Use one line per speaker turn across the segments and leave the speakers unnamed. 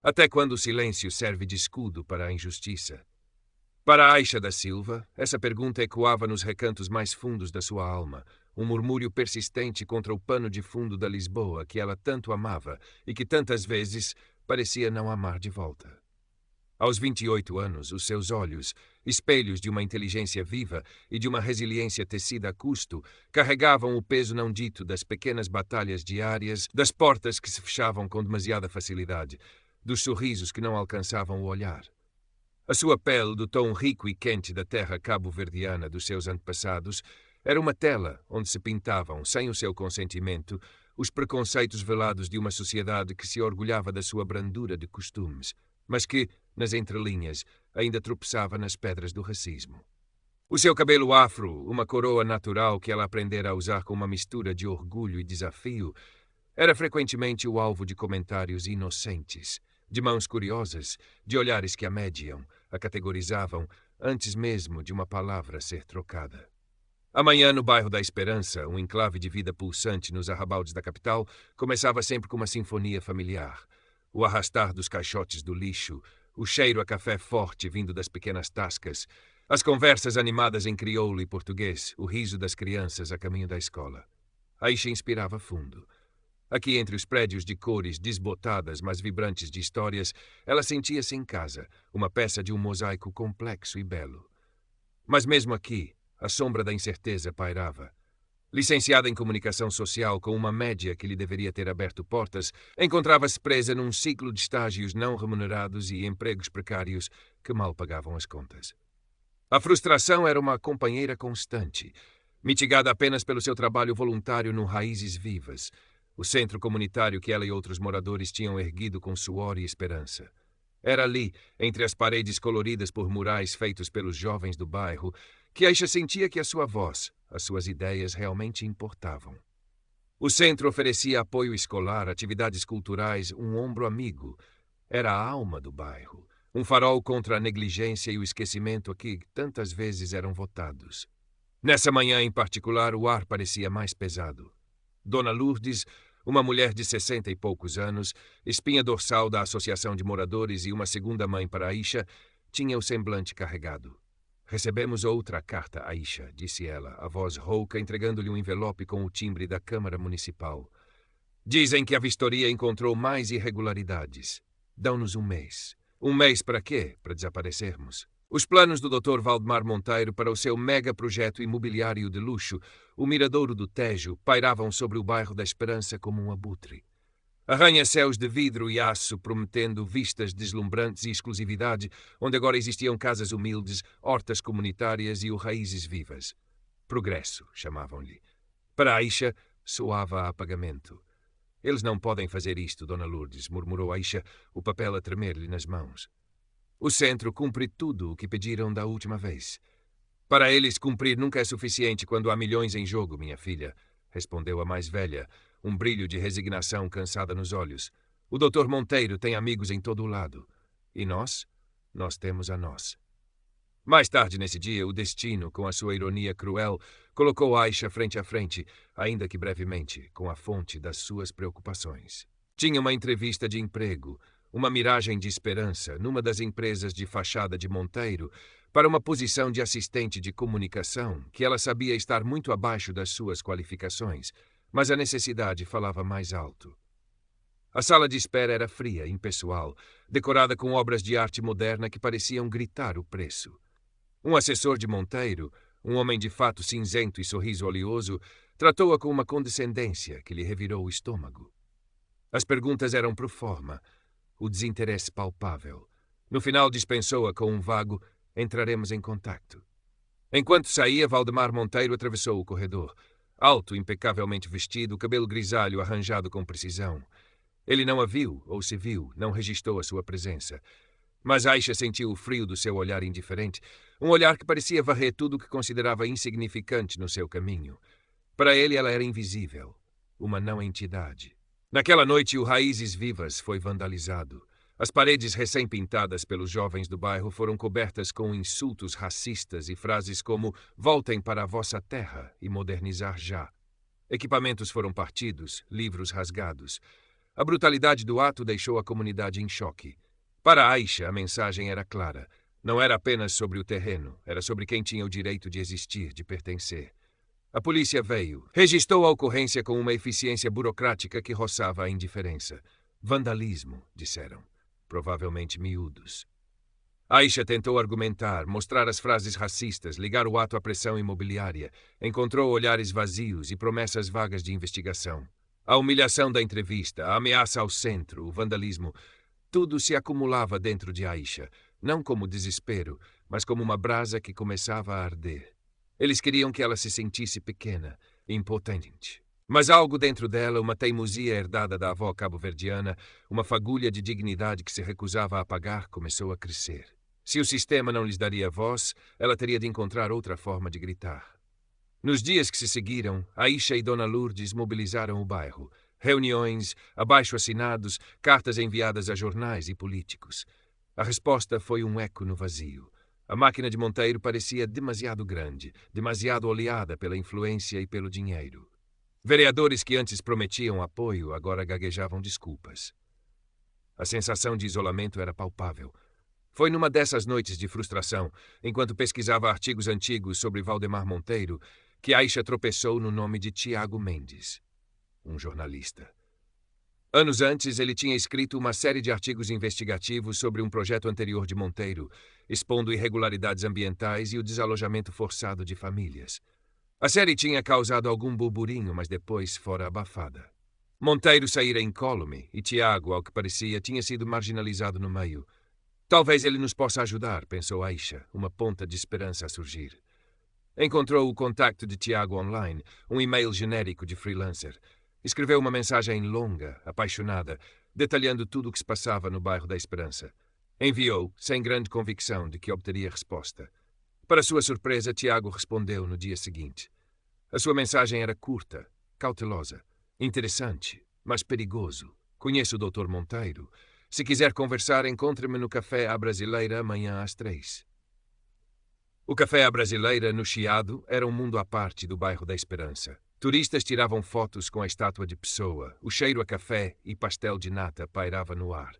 Até quando o silêncio serve de escudo para a injustiça? Para Aisha da Silva, essa pergunta ecoava nos recantos mais fundos da sua alma, um murmúrio persistente contra o pano de fundo da Lisboa que ela tanto amava e que tantas vezes parecia não amar de volta. Aos 28 anos, os seus olhos, espelhos de uma inteligência viva e de uma resiliência tecida a custo, carregavam o peso não dito das pequenas batalhas diárias, das portas que se fechavam com demasiada facilidade, dos sorrisos que não alcançavam o olhar. A sua pele, do tom rico e quente da terra cabo-verdiana dos seus antepassados, era uma tela onde se pintavam, sem o seu consentimento, os preconceitos velados de uma sociedade que se orgulhava da sua brandura de costumes, mas que, nas entrelinhas, ainda tropeçava nas pedras do racismo. O seu cabelo afro, uma coroa natural que ela aprendera a usar com uma mistura de orgulho e desafio, era frequentemente o alvo de comentários inocentes, de mãos curiosas, de olhares que a mediam, a categorizavam, antes mesmo de uma palavra ser trocada. Amanhã, no bairro da Esperança, um enclave de vida pulsante nos arrabaldes da capital, começava sempre com uma sinfonia familiar. O arrastar dos caixotes do lixo, o cheiro a café forte vindo das pequenas tascas, as conversas animadas em crioulo e português, o riso das crianças a caminho da escola. Aisha inspirava fundo. Aqui, entre os prédios de cores desbotadas, mas vibrantes de histórias, ela sentia-se em casa, uma peça de um mosaico complexo e belo. Mas mesmo aqui, a sombra da incerteza pairava. Licenciada em comunicação social com uma média que lhe deveria ter aberto portas, encontrava-se presa num ciclo de estágios não remunerados e empregos precários que mal pagavam as contas. A frustração era uma companheira constante, mitigada apenas pelo seu trabalho voluntário no Raízes Vivas, o centro comunitário que ela e outros moradores tinham erguido com suor e esperança. Era ali, entre as paredes coloridas por murais feitos pelos jovens do bairro, que Aisha sentia que a sua voz, as suas ideias realmente importavam. O centro oferecia apoio escolar, atividades culturais, um ombro amigo. Era a alma do bairro, um farol contra a negligência e o esquecimento a que tantas vezes eram votados. Nessa manhã em particular, o ar parecia mais pesado. Dona Lourdes, uma mulher de 60 e poucos anos, espinha dorsal da Associação de Moradores e uma segunda mãe para Aisha, tinha o semblante carregado. Recebemos outra carta, Aisha, disse ela, a voz rouca, entregando-lhe um envelope com o timbre da Câmara Municipal. Dizem que a vistoria encontrou mais irregularidades. Dão-nos um mês. Um mês para quê? Para desaparecermos. Os planos do Dr. Valdemar Monteiro para o seu mega-projeto imobiliário de luxo, o Miradouro do Tejo, pairavam sobre o bairro da Esperança como um abutre. Arranha-céus de vidro e aço prometendo vistas deslumbrantes e exclusividade, onde agora existiam casas humildes, hortas comunitárias e o Raízes Vivas. Progresso, chamavam-lhe. Para Aisha, soava a apagamento. Eles não podem fazer isto, Dona Lourdes, murmurou Aisha, o papel a tremer-lhe nas mãos. O centro cumpre tudo o que pediram da última vez. Para eles, cumprir nunca é suficiente quando há milhões em jogo, minha filha, respondeu a mais velha, um brilho de resignação cansada nos olhos. O Dr. Monteiro tem amigos em todo o lado. E nós? Nós temos a nós. Mais tarde nesse dia, o destino, com a sua ironia cruel, colocou Aisha frente a frente, ainda que brevemente, com a fonte das suas preocupações. Tinha uma entrevista de emprego, uma miragem de esperança, numa das empresas de fachada de Monteiro, para uma posição de assistente de comunicação, que ela sabia estar muito abaixo das suas qualificações, mas a necessidade falava mais alto. A sala de espera era fria, impessoal, decorada com obras de arte moderna que pareciam gritar o preço. Um assessor de Monteiro, um homem de fato cinzento e sorriso oleoso, tratou-a com uma condescendência que lhe revirou o estômago. As perguntas eram pro forma, o desinteresse palpável. No final dispensou-a com um vago "entraremos em contacto". Enquanto saía, Valdemar Monteiro atravessou o corredor. Alto, impecavelmente vestido, cabelo grisalho arranjado com precisão. Ele não a viu, ou se viu, não registrou a sua presença. Mas Aisha sentiu o frio do seu olhar indiferente, um olhar que parecia varrer tudo o que considerava insignificante no seu caminho. Para ele ela era invisível, uma não-entidade. Naquela noite o Raízes Vivas foi vandalizado. As paredes recém-pintadas pelos jovens do bairro foram cobertas com insultos racistas e frases como "voltem para a vossa terra e modernizar já". Equipamentos foram partidos, livros rasgados. A brutalidade do ato deixou a comunidade em choque. Para Aisha, a mensagem era clara. Não era apenas sobre o terreno, era sobre quem tinha o direito de existir, de pertencer. A polícia veio, registrou a ocorrência com uma eficiência burocrática que roçava a indiferença. Vandalismo, disseram. Provavelmente miúdos. Aisha tentou argumentar, mostrar as frases racistas, ligar o ato à pressão imobiliária. Encontrou olhares vazios e promessas vagas de investigação. A humilhação da entrevista, a ameaça ao centro, o vandalismo, tudo se acumulava dentro de Aisha, não como desespero, mas como uma brasa que começava a arder. Eles queriam que ela se sentisse pequena, impotente. Mas algo dentro dela, uma teimosia herdada da avó cabo-verdiana, uma fagulha de dignidade que se recusava a apagar, começou a crescer. Se o sistema não lhes daria voz, ela teria de encontrar outra forma de gritar. Nos dias que se seguiram, Aisha e Dona Lourdes mobilizaram o bairro. Reuniões, abaixo-assinados, cartas enviadas a jornais e políticos. A resposta foi um eco no vazio. A máquina de Monteiro parecia demasiado grande, demasiado oleada pela influência e pelo dinheiro. Vereadores que antes prometiam apoio agora gaguejavam desculpas. A sensação de isolamento era palpável. Foi numa dessas noites de frustração, enquanto pesquisava artigos antigos sobre Valdemar Monteiro, que Aisha tropeçou no nome de Tiago Mendes, um jornalista. Anos antes, ele tinha escrito uma série de artigos investigativos sobre um projeto anterior de Monteiro, expondo irregularidades ambientais e o desalojamento forçado de famílias. A série tinha causado algum burburinho, mas depois fora abafada. Monteiro saíra incólume e Tiago, ao que parecia, tinha sido marginalizado no meio. Talvez ele nos possa ajudar, pensou Aisha, uma ponta de esperança a surgir. Encontrou o contacto de Tiago online, um e-mail genérico de freelancer. Escreveu uma mensagem longa, apaixonada, detalhando tudo o que se passava no bairro da Esperança. Enviou, sem grande convicção de que obteria resposta. Para sua surpresa, Tiago respondeu no dia seguinte. A sua mensagem era curta, cautelosa, interessante, mas perigoso. Conheço o Dr. Monteiro. Se quiser conversar, encontre-me no Café à Brasileira amanhã às 3. O Café à Brasileira, no Chiado, era um mundo à parte do bairro da Esperança. Turistas tiravam fotos com a estátua de Pessoa, o cheiro a café e pastel de nata pairava no ar.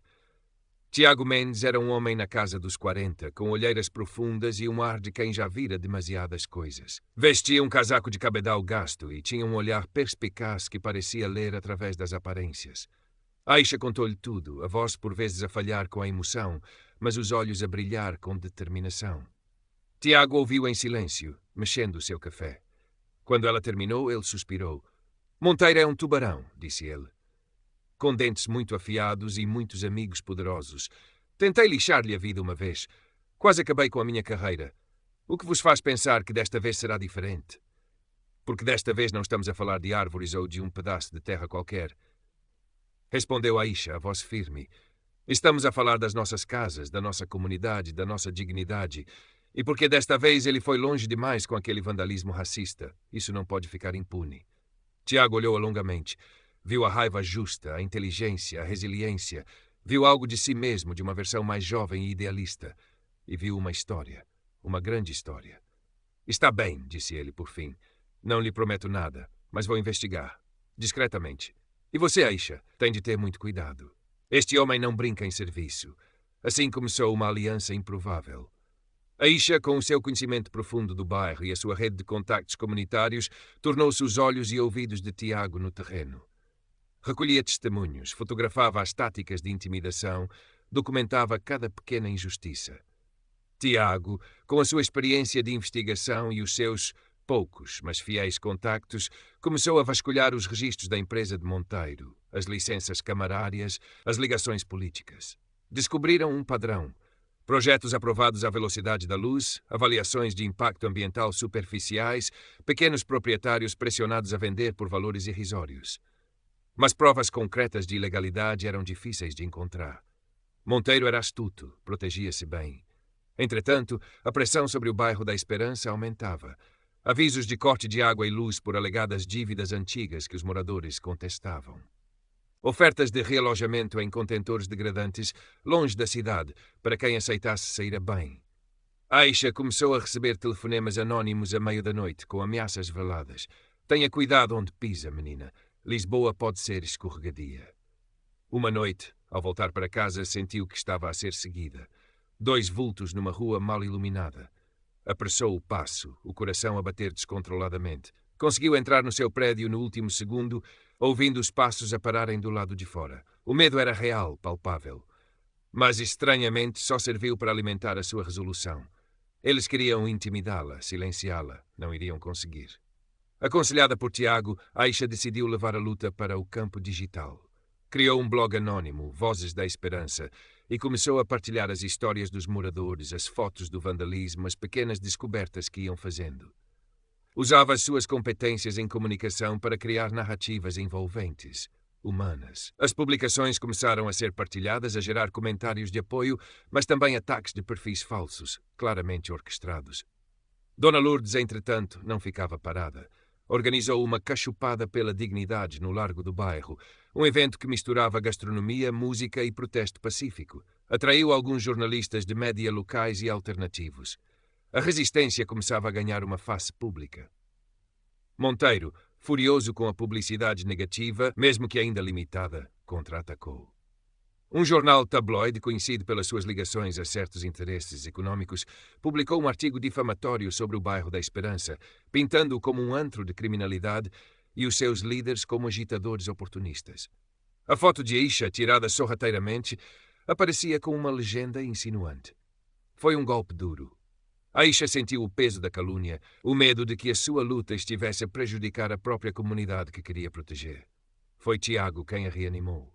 Tiago Mendes era um homem na casa dos 40, com olheiras profundas e um ar de quem já vira demasiadas coisas. Vestia um casaco de cabedal gasto e tinha um olhar perspicaz que parecia ler através das aparências. Aisha contou-lhe tudo, a voz por vezes a falhar com a emoção, mas os olhos a brilhar com determinação. Tiago ouviu em silêncio, mexendo o seu café. Quando ela terminou, ele suspirou. Monteiro é um tubarão, disse ele. Com dentes muito afiados e muitos amigos poderosos. Tentei lixar-lhe a vida uma vez. Quase acabei com a minha carreira. O que vos faz pensar que desta vez será diferente? Porque desta vez não estamos a falar de árvores ou de um pedaço de terra qualquer. Respondeu Aisha, a voz firme. Estamos a falar das nossas casas, da nossa comunidade, da nossa dignidade. E porque desta vez ele foi longe demais com aquele vandalismo racista. Isso não pode ficar impune. Tiago olhou-a longamente. Viu a raiva justa, a inteligência, a resiliência. Viu algo de si mesmo, de uma versão mais jovem e idealista. E viu uma história. Uma grande história. Está bem, disse ele por fim. Não lhe prometo nada, mas vou investigar. Discretamente. E você, Aisha, tem de ter muito cuidado. Este homem não brinca em serviço. Assim começou uma aliança improvável. Aisha, com o seu conhecimento profundo do bairro e a sua rede de contactos comunitários, tornou-se os olhos e ouvidos de Tiago no terreno. Recolhia testemunhos, fotografava as táticas de intimidação, documentava cada pequena injustiça. Tiago, com a sua experiência de investigação e os seus poucos, mas fiéis contactos, começou a vasculhar os registros da empresa de Monteiro, as licenças camarárias, as ligações políticas. Descobriram um padrão. Projetos aprovados à velocidade da luz, avaliações de impacto ambiental superficiais, pequenos proprietários pressionados a vender por valores irrisórios. Mas provas concretas de ilegalidade eram difíceis de encontrar. Monteiro era astuto, protegia-se bem. Entretanto, a pressão sobre o bairro da Esperança aumentava. Avisos de corte de água e luz por alegadas dívidas antigas que os moradores contestavam. Ofertas de realojamento em contentores degradantes, longe da cidade, para quem aceitasse sair a bem. Aisha começou a receber telefonemas anónimos à meia da noite, com ameaças veladas. Tenha cuidado onde pisa, menina. Lisboa pode ser escorregadia. Uma noite, ao voltar para casa, sentiu que estava a ser seguida. 2 vultos numa rua mal iluminada. Apressou o passo, o coração a bater descontroladamente. Conseguiu entrar no seu prédio no último segundo, ouvindo os passos a pararem do lado de fora. O medo era real, palpável. Mas, estranhamente, só serviu para alimentar a sua resolução. Eles queriam intimidá-la, silenciá-la. Não iriam conseguir. Aconselhada por Tiago, Aisha decidiu levar a luta para o campo digital. Criou um blog anônimo, Vozes da Esperança, e começou a partilhar as histórias dos moradores, as fotos do vandalismo, as pequenas descobertas que iam fazendo. Usava as suas competências em comunicação para criar narrativas envolventes, humanas. As publicações começaram a ser partilhadas, a gerar comentários de apoio, mas também ataques de perfis falsos, claramente orquestrados. Dona Lourdes, entretanto, não ficava parada. Organizou uma cachupada pela dignidade no Largo do Bairro, um evento que misturava gastronomia, música e protesto pacífico. Atraiu alguns jornalistas de média locais e alternativos. A resistência começava a ganhar uma face pública. Monteiro, furioso com a publicidade negativa, mesmo que ainda limitada, contra-atacou. Um jornal tabloide, conhecido pelas suas ligações a certos interesses econômicos, publicou um artigo difamatório sobre o bairro da Esperança, pintando-o como um antro de criminalidade e os seus líderes como agitadores oportunistas. A foto de Aisha, tirada sorrateiramente, aparecia com uma legenda insinuante. Foi um golpe duro. Aisha sentiu o peso da calúnia, o medo de que a sua luta estivesse a prejudicar a própria comunidade que queria proteger. Foi Tiago quem a reanimou.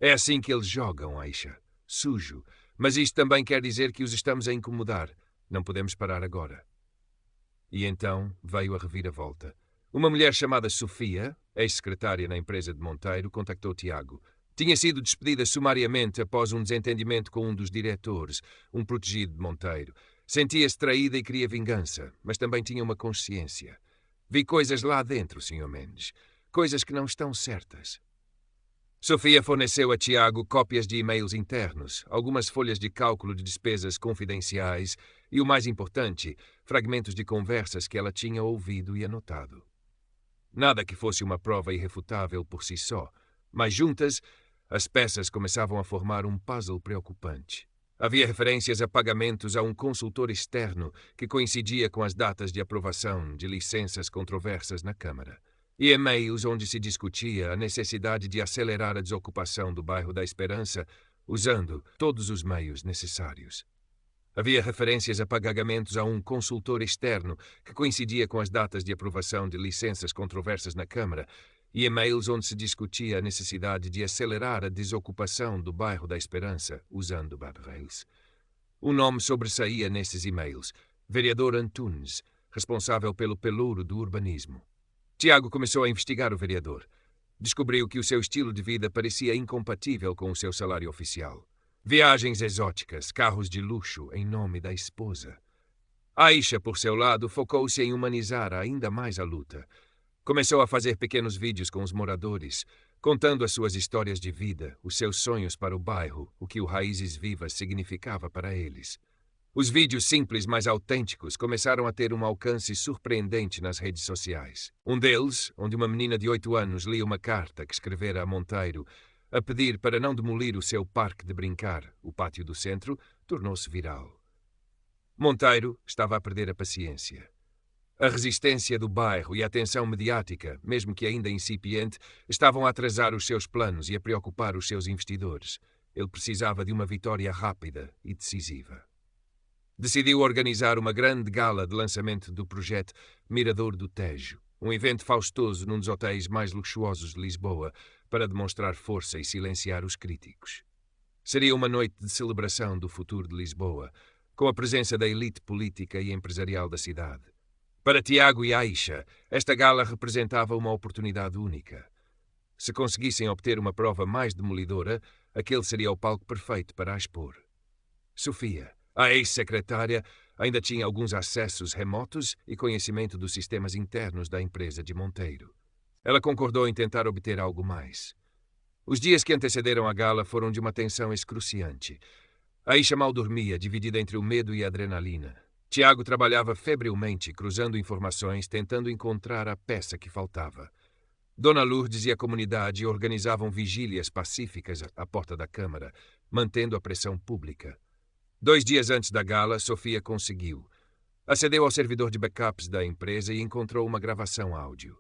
É assim que eles jogam, Aisha. Sujo. Mas isto também quer dizer que os estamos a incomodar. Não podemos parar agora. E então veio a reviravolta. Uma mulher chamada Sofia, ex-secretária na empresa de Monteiro, contactou Tiago. Tinha sido despedida sumariamente após um desentendimento com um dos diretores, um protegido de Monteiro. Sentia-se traída e queria vingança, mas também tinha uma consciência. Vi coisas lá dentro, Sr. Mendes. Coisas que não estão certas. Sofia forneceu a Tiago cópias de e-mails internos, algumas folhas de cálculo de despesas confidenciais e, o mais importante, fragmentos de conversas que ela tinha ouvido e anotado. Nada que fosse uma prova irrefutável por si só, mas juntas, as peças começavam a formar um puzzle preocupante. Havia referências a pagamentos a um consultor externo que coincidia com as datas de aprovação de licenças controversas na Câmara. E e-mails onde se discutia a necessidade de acelerar a desocupação do bairro da Esperança usando todos os meios necessários. Havia referências a pagamentos a um consultor externo que coincidia com as datas de aprovação de licenças controversas na Câmara e e-mails onde se discutia a necessidade de acelerar a desocupação do bairro da Esperança usando guardrails. Um nome sobressaía nesses e-mails: Vereador Antunes, responsável pelo pelouro do urbanismo. Tiago começou a investigar o vereador. Descobriu que o seu estilo de vida parecia incompatível com o seu salário oficial. Viagens exóticas, carros de luxo em nome da esposa. Aisha, por seu lado, focou-se em humanizar ainda mais a luta. Começou a fazer pequenos vídeos com os moradores, contando as suas histórias de vida, os seus sonhos para o bairro, o que o Raízes Vivas significava para eles. Os vídeos simples, mas autênticos, começaram a ter um alcance surpreendente nas redes sociais. Um deles, onde uma menina de 8 anos lia uma carta que escrevera a Monteiro, a pedir para não demolir o seu parque de brincar, o pátio do centro, tornou-se viral. Monteiro estava a perder a paciência. A resistência do bairro e a atenção mediática, mesmo que ainda incipiente, estavam a atrasar os seus planos e a preocupar os seus investidores. Ele precisava de uma vitória rápida e decisiva. Decidiu organizar uma grande gala de lançamento do projeto Mirador do Tejo, um evento faustoso num dos hotéis mais luxuosos de Lisboa, para demonstrar força e silenciar os críticos. Seria uma noite de celebração do futuro de Lisboa, com a presença da elite política e empresarial da cidade. Para Tiago e Aisha, esta gala representava uma oportunidade única. Se conseguissem obter uma prova mais demolidora, aquele seria o palco perfeito para a expor. Sofia, a ex-secretária, ainda tinha alguns acessos remotos e conhecimento dos sistemas internos da empresa de Monteiro. Ela concordou em tentar obter algo mais. Os dias que antecederam a gala foram de uma tensão excruciante. Aisha mal dormia, dividida entre o medo e a adrenalina. Tiago trabalhava febrilmente, cruzando informações, tentando encontrar a peça que faltava. Dona Lourdes e a comunidade organizavam vigílias pacíficas à porta da Câmara, mantendo a pressão pública. 2 dias antes da gala, Sofia conseguiu. Acedeu ao servidor de backups da empresa e encontrou uma gravação áudio.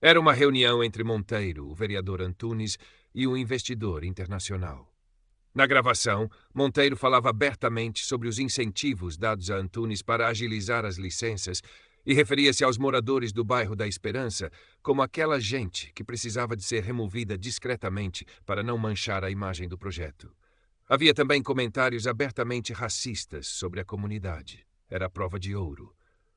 Era uma reunião entre Monteiro, o vereador Antunes, e um investidor internacional. Na gravação, Monteiro falava abertamente sobre os incentivos dados a Antunes para agilizar as licenças e referia-se aos moradores do bairro da Esperança como aquela gente que precisava de ser removida discretamente para não manchar a imagem do projeto. Havia também comentários abertamente racistas sobre a comunidade. Era a prova de ouro.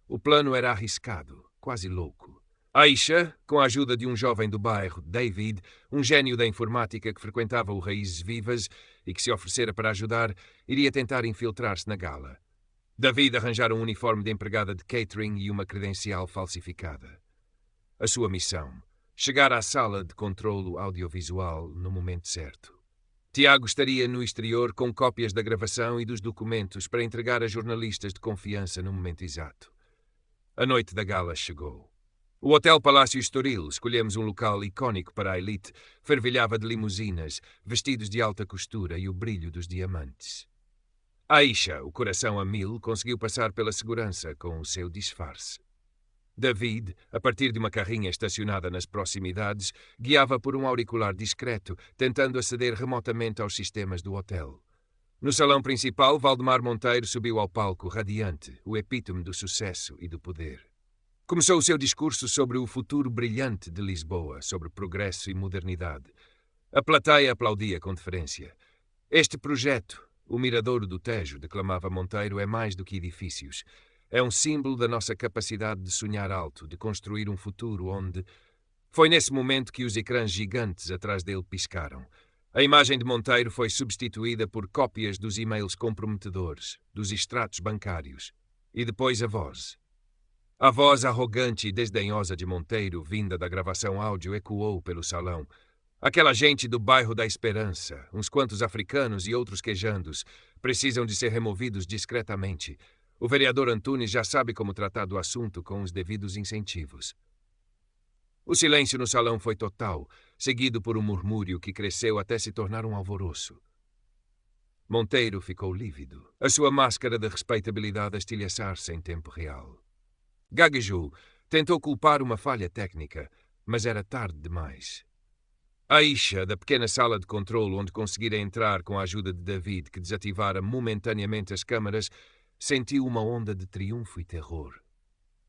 O plano era arriscado, quase louco. Aisha, com a ajuda de um jovem do bairro, David, um gênio da informática que frequentava o Raízes Vivas e que se oferecera para ajudar, iria tentar infiltrar-se na gala. David arranjara um uniforme de empregada de catering e uma credencial falsificada. A sua missão: chegar à sala de controlo audiovisual no momento certo. Tiago estaria no exterior com cópias da gravação e dos documentos para entregar a jornalistas de confiança no momento exato. A noite da gala chegou. O Hotel Palácio Estoril, escolhemos um local icónico para a elite, fervilhava de limusinas, vestidos de alta costura e o brilho dos diamantes. Aisha, o coração a mil, conseguiu passar pela segurança com o seu disfarce. David, a partir de uma carrinha estacionada nas proximidades, guiava por um auricular discreto, tentando aceder remotamente aos sistemas do hotel. No salão principal, Valdemar Monteiro subiu ao palco radiante, o epítome do sucesso e do poder. Começou o seu discurso sobre o futuro brilhante de Lisboa, sobre progresso e modernidade. A plateia aplaudia com deferência. Este projeto, o Miradouro do Tejo, declamava Monteiro, é mais do que edifícios. É um símbolo da nossa capacidade de sonhar alto, de construir um futuro onde... Foi nesse momento que os ecrãs gigantes atrás dele piscaram. A imagem de Monteiro foi substituída por cópias dos e-mails comprometedores, dos extratos bancários. E depois a voz. A voz arrogante e desdenhosa de Monteiro, vinda da gravação áudio, ecoou pelo salão. Aquela gente do bairro da Esperança, uns quantos africanos e outros quejandos, precisam de ser removidos discretamente. O vereador Antunes já sabe como tratar do assunto com os devidos incentivos. O silêncio no salão foi total, seguido por um murmúrio que cresceu até se tornar um alvoroço. Monteiro ficou lívido, a sua máscara de respeitabilidade a estilhaçar-se em tempo real. Gaguejou, tentou culpar uma falha técnica, mas era tarde demais. Aisha, da pequena sala de controlo onde conseguira entrar com a ajuda de David, que desativara momentaneamente as câmaras, sentiu uma onda de triunfo e terror.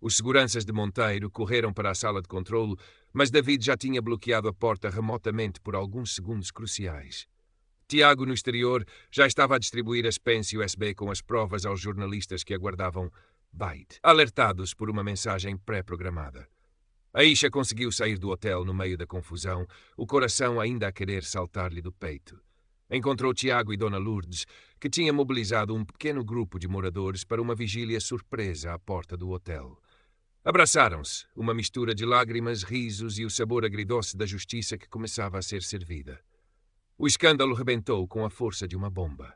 Os seguranças de Monteiro correram para a sala de controlo, mas David já tinha bloqueado a porta remotamente por alguns segundos cruciais. Tiago, no exterior, já estava a distribuir as pens USB com as provas aos jornalistas que aguardavam Byte, alertados por uma mensagem pré-programada. Aisha conseguiu sair do hotel no meio da confusão, o coração ainda a querer saltar-lhe do peito. Encontrou Tiago e Dona Lourdes, que tinha mobilizado um pequeno grupo de moradores para uma vigília surpresa à porta do hotel. Abraçaram-se, uma mistura de lágrimas, risos e o sabor agridoce da justiça que começava a ser servida. O escândalo rebentou com a força de uma bomba.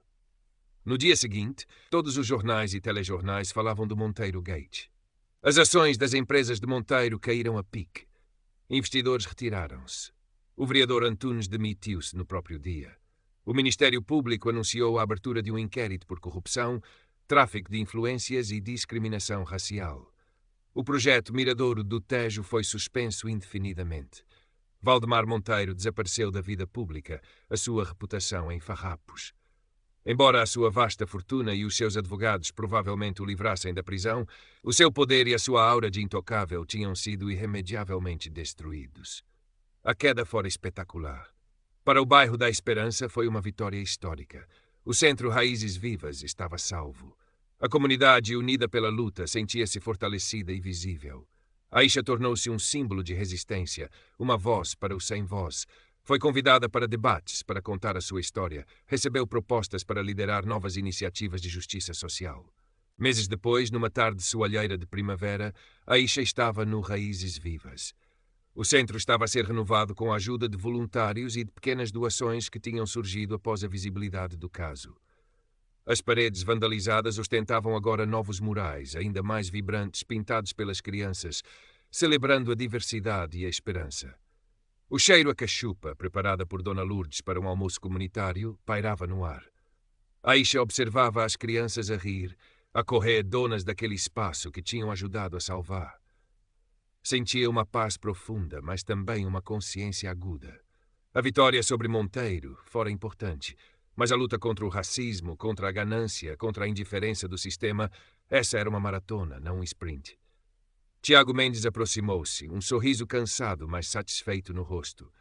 No dia seguinte, todos os jornais e telejornais falavam do Monteiro Gate. As ações das empresas de Monteiro caíram a pique. Investidores retiraram-se. O vereador Antunes demitiu-se no próprio dia. O Ministério Público anunciou a abertura de um inquérito por corrupção, tráfico de influências e discriminação racial. O projeto Miradouro do Tejo foi suspenso indefinidamente. Valdemar Monteiro desapareceu da vida pública, a sua reputação em farrapos. Embora a sua vasta fortuna e os seus advogados provavelmente o livrassem da prisão, o seu poder e a sua aura de intocável tinham sido irremediavelmente destruídos. A queda fora espetacular. Para o bairro da Esperança foi uma vitória histórica. O centro Raízes Vivas estava salvo. A comunidade, unida pela luta, sentia-se fortalecida e visível. Aisha tornou-se um símbolo de resistência, uma voz para os sem voz. Foi convidada para debates para contar a sua história, recebeu propostas para liderar novas iniciativas de justiça social. Meses depois, numa tarde soalheira de primavera, Aisha estava no Raízes Vivas. O centro estava a ser renovado com a ajuda de voluntários e de pequenas doações que tinham surgido após a visibilidade do caso. As paredes vandalizadas ostentavam agora novos murais, ainda mais vibrantes, pintados pelas crianças, celebrando a diversidade e a esperança. O cheiro a cachupa, preparada por Dona Lourdes para um almoço comunitário, pairava no ar. Aisha observava as crianças a rir, a correr donas daquele espaço que tinham ajudado a salvar. Sentia uma paz profunda, mas também uma consciência aguda. A vitória sobre Monteiro fora importante, mas a luta contra o racismo, contra a ganância, contra a indiferença do sistema, essa era uma maratona, não um sprint. Tiago Mendes aproximou-se, um sorriso cansado, mas satisfeito no rosto.